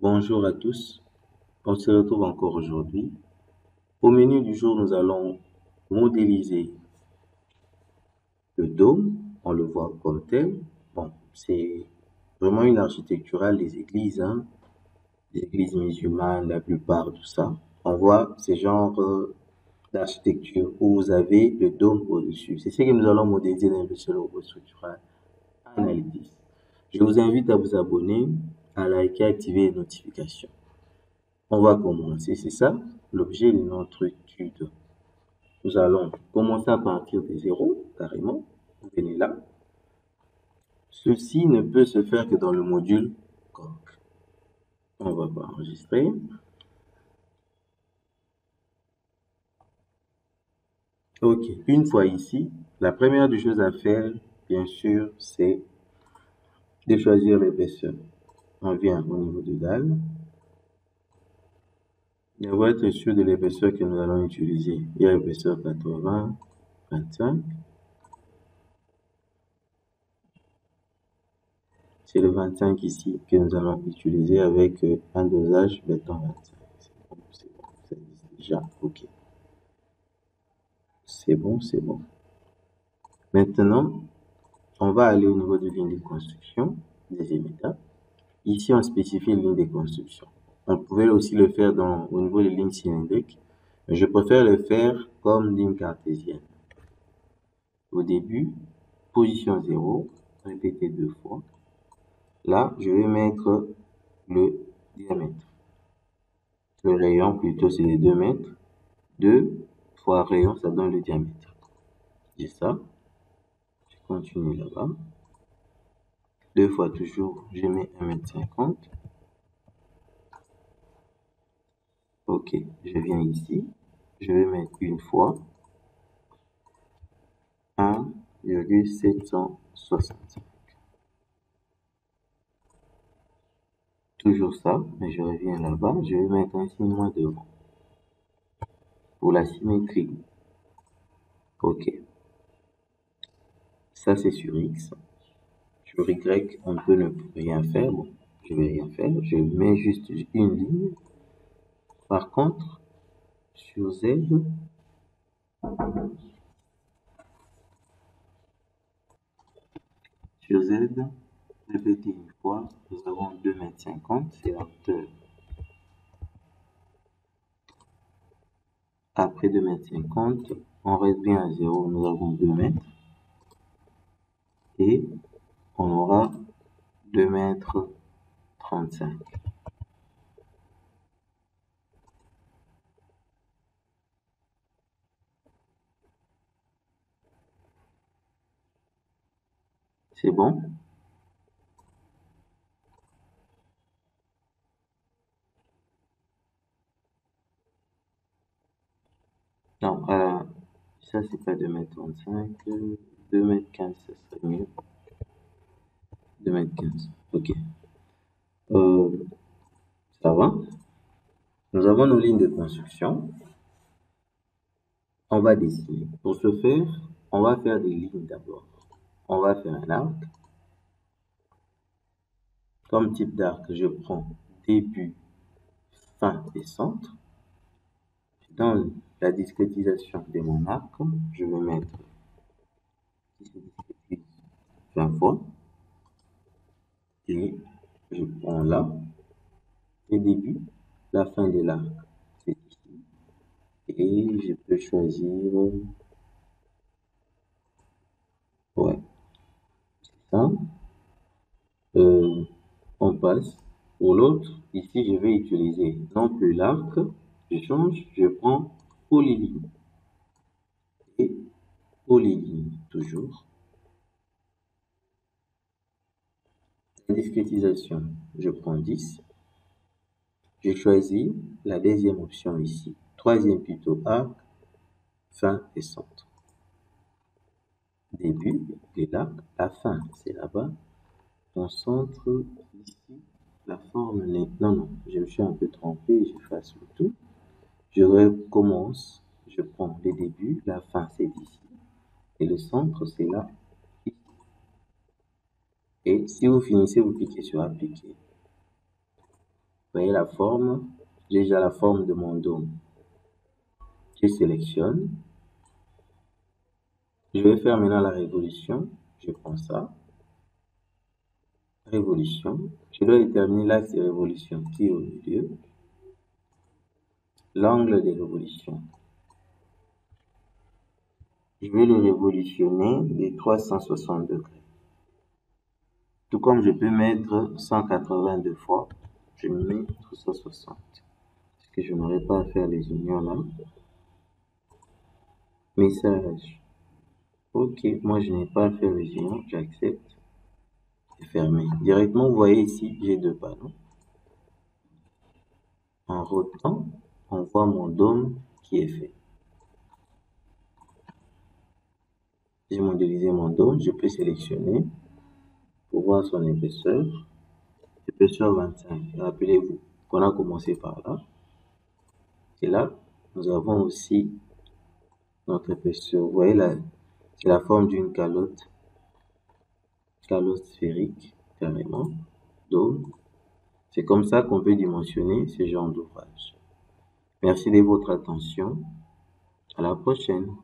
Bonjour à tous, on se retrouve encore aujourd'hui. Au menu du jour, nous allons modéliser le dôme, on le voit comme tel. Bon, c'est vraiment une architecturale des églises, hein, des églises musulmanes, la plupart, tout ça. On voit ces genres d'architecture où vous avez le dôme au-dessus. C'est ce que nous allons modéliser dans le seul robot structural analysis. Je vous invite à vous abonner, à liker, activer les notifications. On va commencer, c'est ça l'objet de notre étude. Nous allons commencer à partir de zéro, carrément. Vous venez là. Ceci ne peut se faire que dans le module Cork. On va pas enregistrer. Ok, une fois ici, la première des choses à faire, bien sûr, c'est de choisir l'épaisseur. On vient au niveau de dalle. Et on va être sûr de l'épaisseur que nous allons utiliser. Il y a l'épaisseur 80, 25. C'est le 25 ici que nous allons utiliser avec un dosage béton 25. C'est bon, ça existe déjà. Ok. C'est bon, c'est bon. Maintenant, on va aller au niveau de ligne de construction, deuxième étape. Ici, on spécifie ligne de construction. On pouvait aussi le faire au niveau des lignes cylindriques, mais je préfère le faire comme ligne cartésienne. Au début, position 0, répéter 2 fois. Là, je vais mettre le diamètre. Le rayon, plutôt, c'est les 2 mètres. 2 fois rayon, ça donne le diamètre. J'ai ça. Je continue là-bas. 2 fois toujours, je mets 1,50 m. Ok, je viens ici. Je vais mettre une fois 1,765. Toujours ça, mais je reviens là-bas. Je vais mettre un signe moins devant. Pour la symétrie. Ok. Ça, c'est sur X. Sur Y, on peut ne rien faire. Bon, je vais rien faire. Je mets juste une ligne. Par contre, sur Z, répétez une fois, nous avons 2,50 m, c'est la hauteur. Après 2,50 m, on revient à 0, nous avons 2 mètres. Et on aura 2,35 m. C'est bon? Non, ça c'est pas 2,35 m, 2,15 m, ça serait mieux. 2,15 m, ok. Ça va? Nous avons nos lignes de construction. On va dessiner. Pour ce faire, on va faire des lignes d'abord. On va faire un arc. Comme type d'arc, je prends début, fin et centre. Dans la discrétisation de mon arc, je vais mettre 20 fois. Et je prends là le début, la fin de l'arc. C'est ici. Et je peux choisir, ouais, ça. On passe pour l'autre. Ici, je vais utiliser non plus l'arc. Je change, je prends polyligne. Et polyligne, toujours. La discrétisation, je prends 10. Je choisis la deuxième option ici. Troisième plutôt arc, fin et centre. Début de l'arc, la fin, c'est là-bas. Mon centre, ici, la forme n'est... Non, je me suis un peu trompé, j'efface le tout. Je recommence, je prends le début, la fin c'est ici, et le centre c'est là, ici. Et si vous finissez, vous cliquez sur appliquer. Voyez la forme, j'ai déjà la forme de mon dôme. Je sélectionne. Je vais faire maintenant la révolution. Je prends ça. Révolution. Je dois déterminer l'axe de révolution qui est au milieu. L'angle de révolution. Je vais le révolutionner de 360 degrés. Tout comme je peux mettre 182 fois, je mets 360. Parce que je n'aurai pas à faire les unions là. Message. Ok, moi je n'ai pas à faire les unions, j'accepte. Et fermer. Directement, vous voyez ici, j'ai deux panneaux. En rotant, on voit mon dôme qui est fait. J'ai modélisé mon dôme, je peux sélectionner pour voir son épaisseur. Épaisseur 25. Rappelez-vous qu'on a commencé par là. Et là, nous avons aussi notre épaisseur. Vous voyez là, c'est la forme d'une calotte sphérique, carrément, dôme. C'est comme ça qu'on peut dimensionner ce genre d'ouvrage. Merci de votre attention. À la prochaine.